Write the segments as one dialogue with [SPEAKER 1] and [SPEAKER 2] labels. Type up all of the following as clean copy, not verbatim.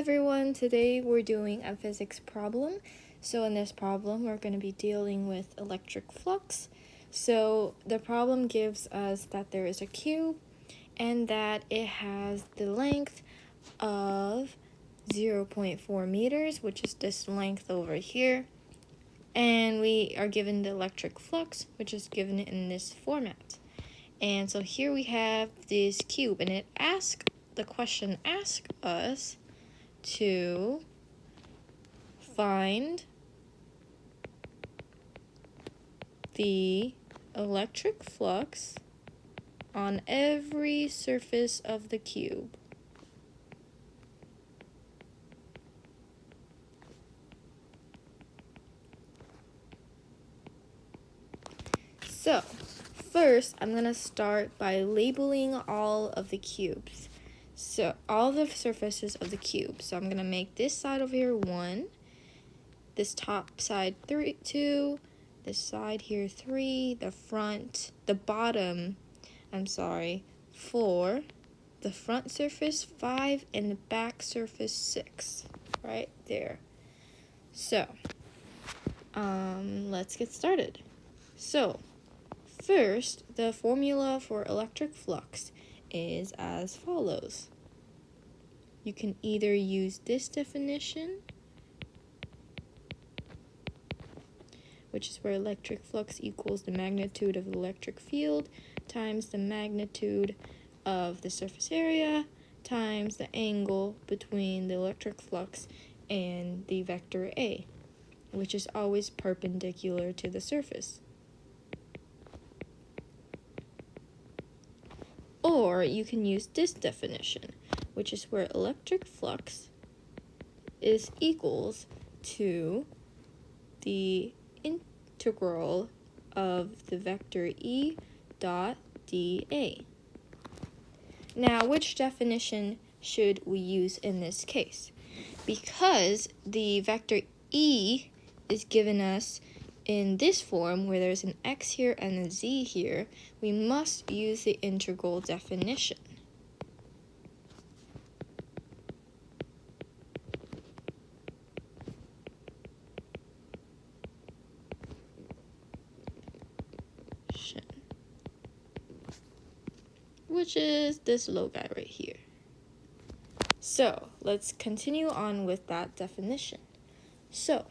[SPEAKER 1] everyone, today we're doing a physics problem. So in this problem we're going to be dealing with electric flux. So the problem gives us that there is a cube and that it has the length of 0.4 meters, which is this length over here. And we are given the electric flux, which is given in this format. And so here we have this cube, and the question asks us to find the electric flux on every surface of the cube. So, first I'm going to start by labeling all of the cubes. So, all the surfaces of the cube. So, I'm going to make this side over here 1, this top side 2, this side here 3, the bottom 4, the front surface 5, and the back surface 6, right there. So, let's get started. So, first, the formula for electric flux is as follows. You can either use this definition, which is where electric flux equals the magnitude of the electric field times the magnitude of the surface area times the angle between the electric flux and the vector A, which is always perpendicular to the surface. Or you can use this definition, which is where electric flux is equals to the integral of the vector E dot dA. Now, which definition should we use in this case? Because the vector E is given us in this form, where there's an x here and a z here, we must use the integral definition. Which is this little guy right here. So, let's continue on with that definition. So,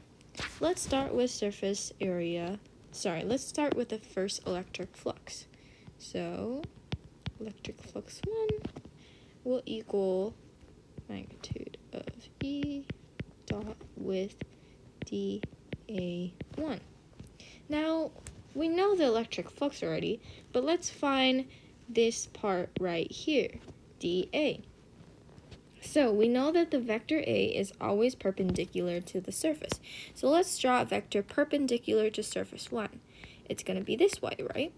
[SPEAKER 1] let's start with surface area. Let's start with the first electric flux. So, electric flux 1 will equal magnitude of E dot with dA1. Now, we know the electric flux already, but let's find this part right here, dA. So we know that the vector A is always perpendicular to the surface. So let's draw a vector perpendicular to surface 1. It's going to be this way, right?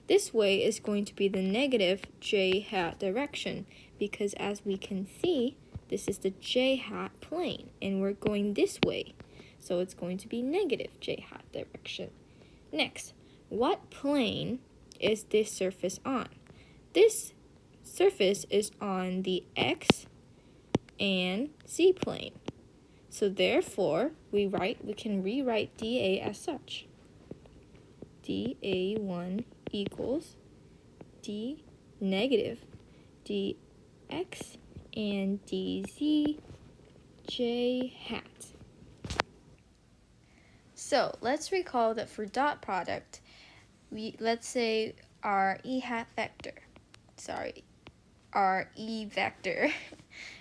[SPEAKER 1] This way is going to be the negative j hat direction, because as we can see, this is the j hat plane, and we're going this way. So it's going to be negative j hat direction. Next, what plane is this surface on? This surface is on the x and z plane. So therefore, we can rewrite dA as such. dA1 equals d negative dx and dz j hat. So let's recall that for dot product, let's say our E vector,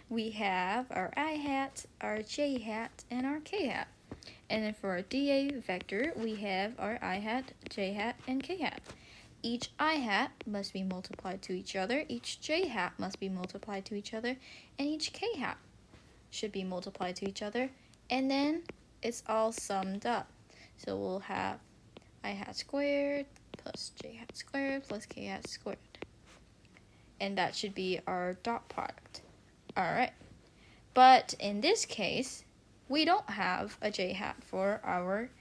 [SPEAKER 1] we have our I hat, our j hat, and our k hat. And then for our dA vector, we have our I hat, j hat, and k hat. Each I hat must be multiplied to each other, each j hat must be multiplied to each other, and each k hat should be multiplied to each other, and then it's all summed up. So we'll have I hat squared plus j hat squared plus k hat squared. And that should be our dot product. Alright. But in this case, we don't have a j hat for our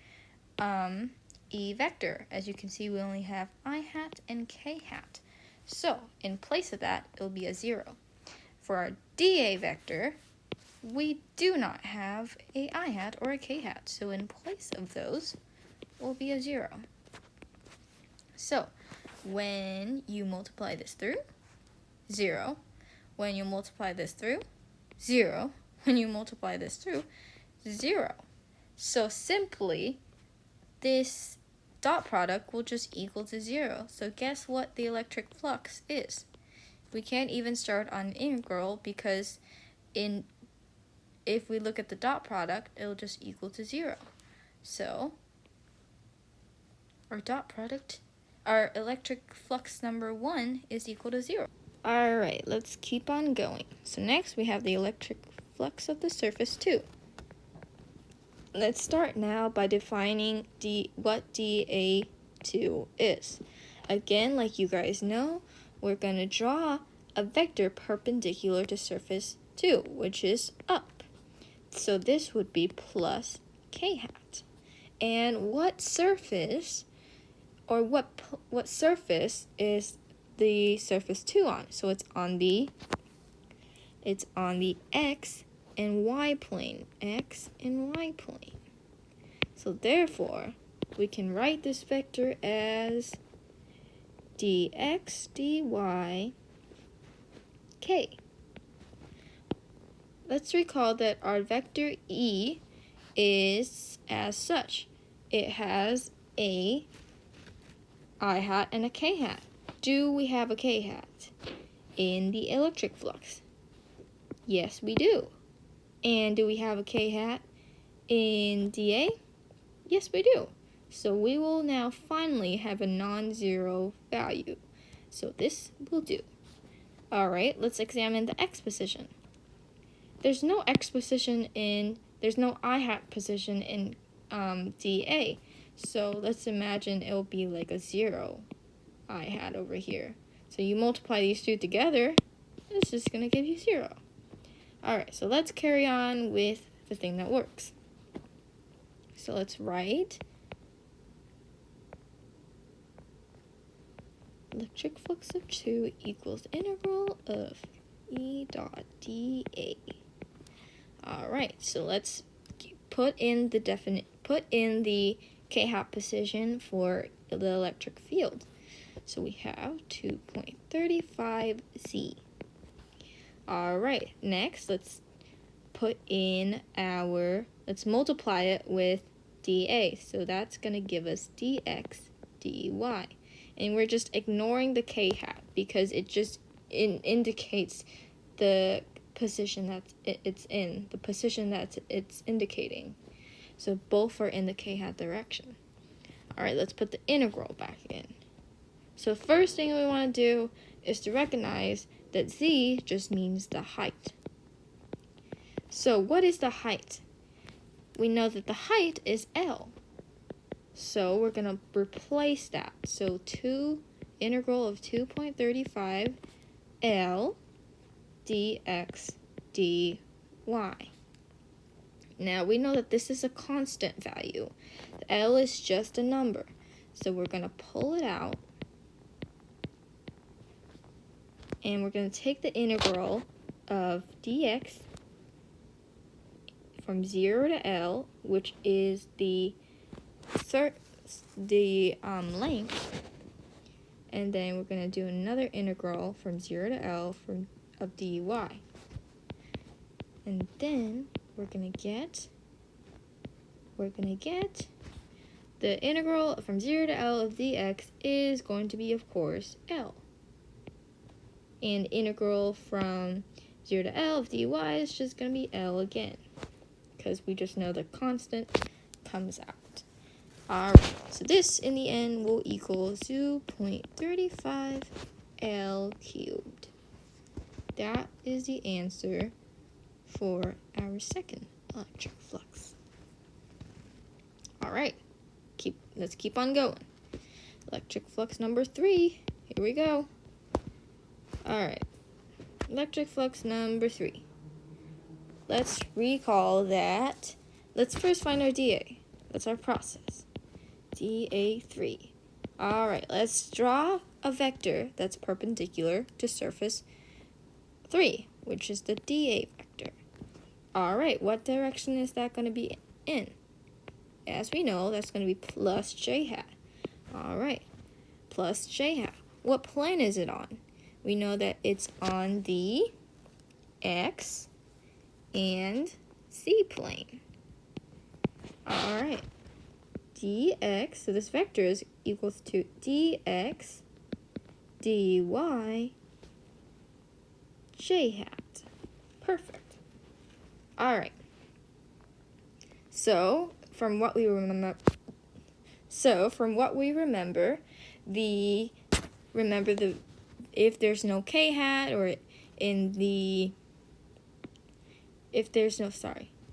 [SPEAKER 1] E vector. As you can see, we only have I hat and k hat. So, in place of that, it'll be a 0. For our dA vector, we do not have a I hat or a k hat, so in place of those will be a 0. So when you multiply this through, 0. When you multiply this through, 0. When you multiply this through, 0. So simply, this dot product will just equal to 0. So guess what the electric flux is? We can't even start on an integral because if we look at the dot product, it'll just equal to 0. So our electric flux number 1 is equal to 0. Alright, let's keep on going. So next we have the electric flux of the surface 2. Let's start now by defining what dA2 is. Again, like you guys know, we're going to draw a vector perpendicular to surface 2, which is up. So this would be plus k hat. And what surface, or what surface is the surface 2 on? So it's on the x and y plane. X and y plane. So therefore, we can write this vector as dx dy k. Let's recall that our vector E is as such. It has a I hat and a k hat. Do we have a k hat in the electric flux? Yes, we do. And do we have a k hat in dA? Yes, we do. So we will now finally have a non-zero value. So this will do. Alright, let's examine the x position. There's no I hat position in dA. So let's imagine it'll be like a 0 I hat over here. So you multiply these two together, it's just going to give you 0. Alright, so let's carry on with the thing that works. So let's write electric flux of 2 equals integral of E dot dA. Alright, so let's put in the k hat position for the electric field. So we have 2.35 Z. Alright, next let's multiply it with dA. So that's going to give us dx dy. And we're just ignoring the k hat because it just indicates the position that it's in, the position that it's indicating. So both are in the k hat direction. Alright, let's put the integral back in. So first thing we want to do is to recognize that z just means the height. So what is the height? We know that the height is L. So we're going to replace that. So integral of 2.35 L dx dy. Now we know that this is a constant value. The L is just a number. So we're going to pull it out. And we're going to take the integral of dx from 0 to L, which is the length, and then we're going to do another integral from 0 to L of dy. And then we're going to get the integral from 0 to L of dx is going to be, of course, L. And integral from 0 to L of dy is just going to be L again, because we just know the constant comes out. Alright, so this in the end will equal 0.35 L cubed. That is the answer for our second electric flux. Alright, let's keep on going. Electric flux number 3, here we go. Alright, electric flux number 3. Let's recall that. Let's first find our dA. That's our process. dA3. Alright, let's draw a vector that's perpendicular to surface 3, which is the dA vector. All right, what direction is that going to be in? As we know, that's going to be plus j hat. All right, plus j hat. What plane is it on? We know that it's on the x and c plane. All right, dx, so this vector is equals to dx dy j hat. Perfect. All right. So from what we remember, if there's no k hat or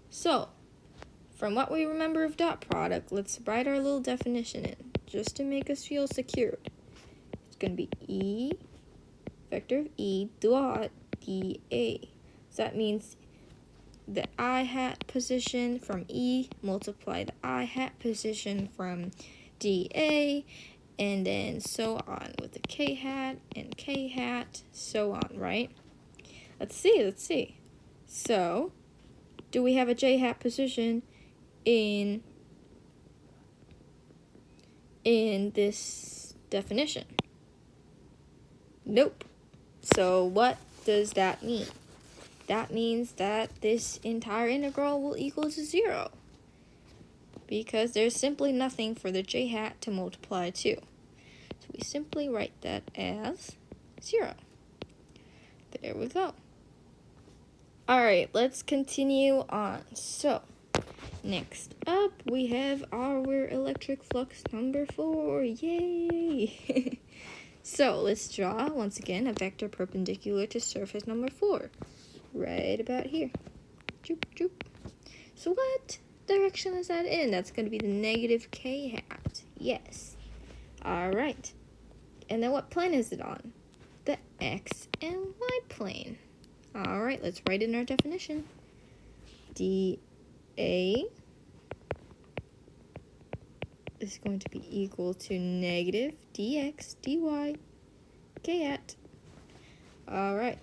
[SPEAKER 1] So from what we remember of dot product, let's write our little definition in just to make us feel secure. It's going to be E, vector of E dot dA. So that means the I hat position from E multiply the I hat position from dA, and then so on with the k hat and k hat, so on, right? Let's see. So, do we have a j hat position in this definition? Nope. So what does that mean? That means that this entire integral will equal to 0, because there's simply nothing for the j hat to multiply to. So we simply write that as 0. There we go. Alright, let's continue on. So, next up we have our electric flux number 4. Yay! So, let's draw, once again, a vector perpendicular to surface number 4. Right about here. Joop, joop. So what direction is that in? That's going to be the negative k hat. Yes. Alright. And then what plane is it on? The x and y plane. Alright, let's write in our definition. dA is going to be equal to negative dx dy k hat. Alright.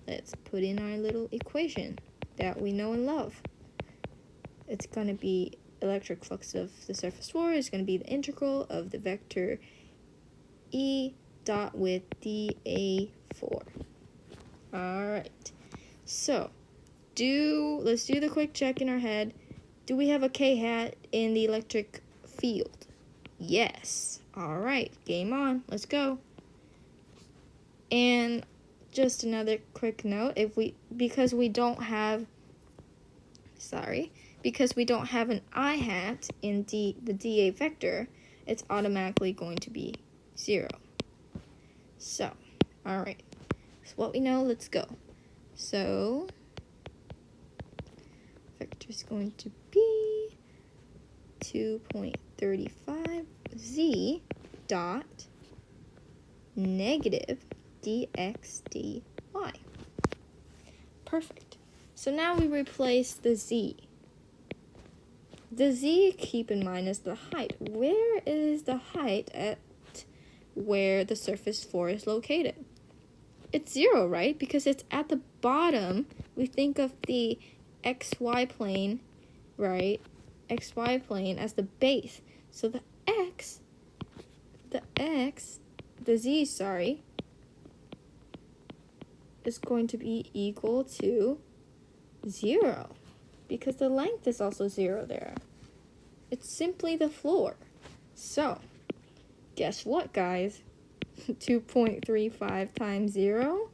[SPEAKER 1] Let's put in our little equation that we know and love. It's going to be electric flux of the surface 4 is going to be the integral of the vector E dot with dA4. Alright, so let's do the quick check in our head. Do we have a k hat in the electric field? Yes. Alright, game on. Let's go. And just another quick note, because we don't have an I hat in the dA vector, it's automatically going to be 0. So, alright. So what we know, let's go. So, vector is going to be 2.35 z dot negative dx dy. Perfect. So now we replace the z. The z, keep in mind, is the height. Where is the height at where the surface 4 is located? It's 0, right? Because it's at the bottom. We think of the xy plane, right? Xy plane as the base. So the z, is going to be equal to 0, because the length is also 0 there. It's simply the floor. So, guess what, guys? 2.35 times 0?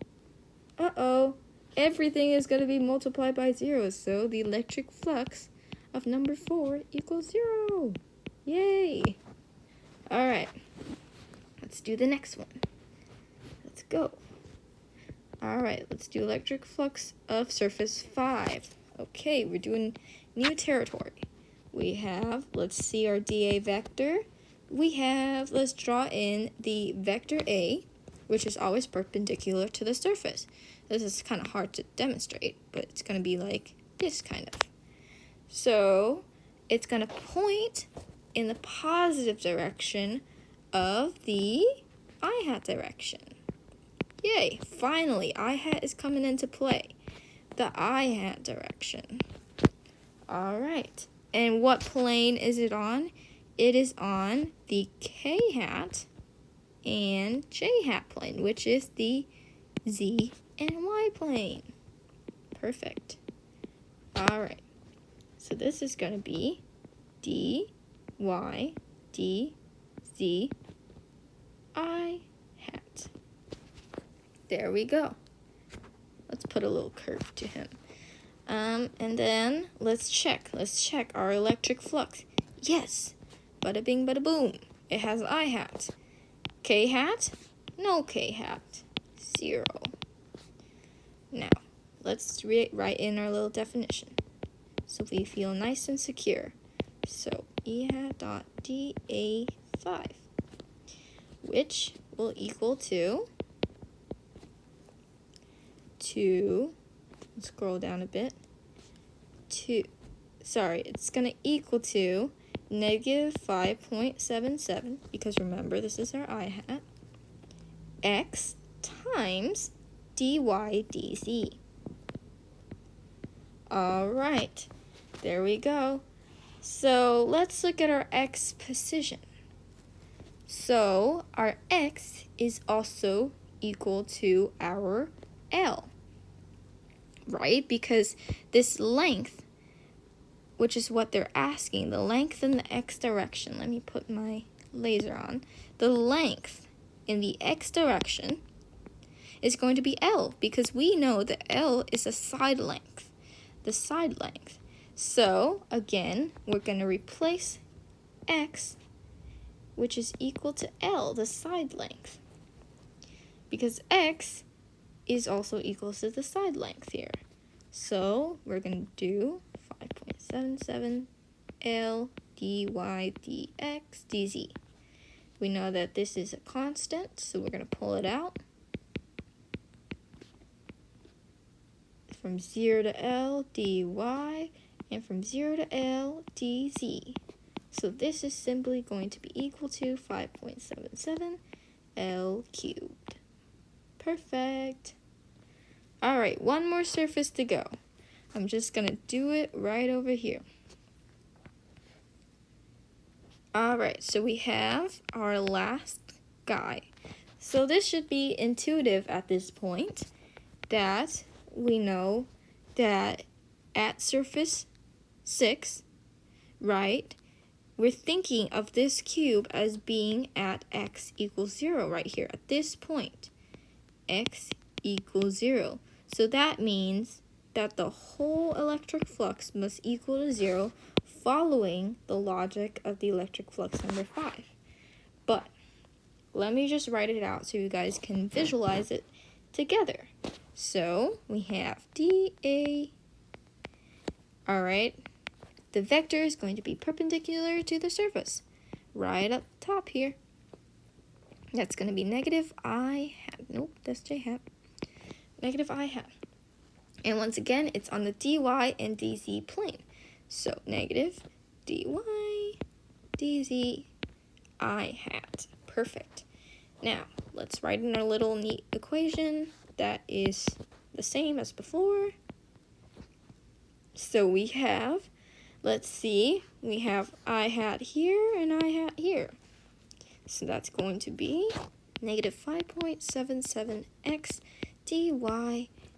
[SPEAKER 1] Uh-oh. Everything is going to be multiplied by 0, so the electric flux of number 4 equals 0. Yay! Alright. Let's do the next one. Let's go. Alright, let's do electric flux of surface 5. Okay, we're doing new territory. We have, let's see our dA vector. Let's draw in the vector A, which is always perpendicular to the surface. This is kind of hard to demonstrate, but it's going to be like this kind of. So, it's going to point in the positive direction of the I hat direction. Yay, finally, I hat is coming into play. The I hat direction. All right. And what plane is it on? It is on the k hat and j hat plane, which is the z and y plane. Perfect. All right. So this is going to be d, y, d, z, I hat. There we go. Let's put a little curve to him. And then let's check our electric flux. Yes, bada bing, bada boom. It has I hat. K hat, no K hat, 0. Now, let's write in our little definition so we feel nice and secure. So, E hat dot dA5, which will equal to, let's scroll down a bit, it's going to equal to negative 5.77, because remember, this is our I hat, x times dy dz. All right, there we go. So let's look at our x position. So our x is also equal to our L, right? Because this length, which is what they're asking, the length in the x direction. Let me put my laser on. The length in the x direction is going to be L, because we know that L is a side length, the side length. So again, we're going to replace x, which is equal to L, the side length, because x is also equal to the side length here. So we're going to do 5.77 L dy dx dz. We know that this is a constant, so we're going to pull it out. From 0 to L dy, and from 0 to L dz. So this is simply going to be equal to 5.77 L cubed. Perfect. All right, one more surface to go. I'm just going to do it right over here. All right, so we have our last guy. So this should be intuitive at this point, that we know that at surface 6, right, we're thinking of this cube as being at x equals 0 right here at this point. X equals 0. So that means that the whole electric flux must equal to 0, following the logic of the electric flux number 5. But let me just write it out so you guys can visualize it together. So we have dA. All right, the vector is going to be perpendicular to the surface, right up top here. That's going to be negative I hat. Nope, that's j hat. Negative I hat. And once again, it's on the dy and dz plane. So negative dy dz I hat. Perfect. Now, let's write in our little neat equation that is the same as before. So we have, let's see, we have I hat here and I hat here. So that's going to be negative 5.77x dy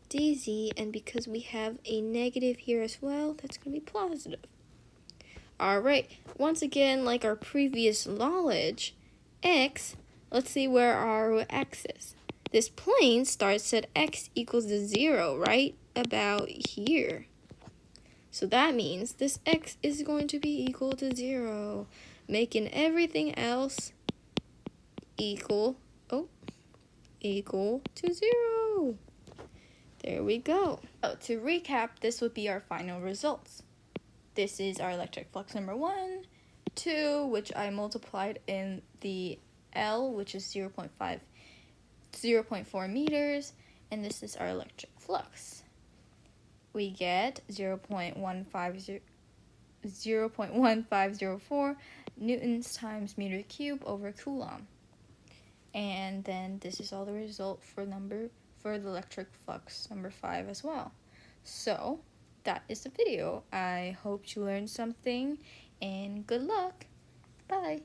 [SPEAKER 1] dz, and because we have a negative here as well, that's going to be positive. All right, once again, like our previous knowledge, x, let's see where our x is. This plane starts at x equals to 0, right about here. So that means this x is going to be equal to 0, making everything else equal to 0. There we go. So to recap, this would be our final results. This is our electric flux number 1, 2, which I multiplied in the L, which is 0.4 meters, and this is our electric flux. We get 0.1504 newtons times meter cube over coulomb. And then this is all the result for the electric flux number 5 as well. So that is the video. I hope you learned something, and good luck. Bye.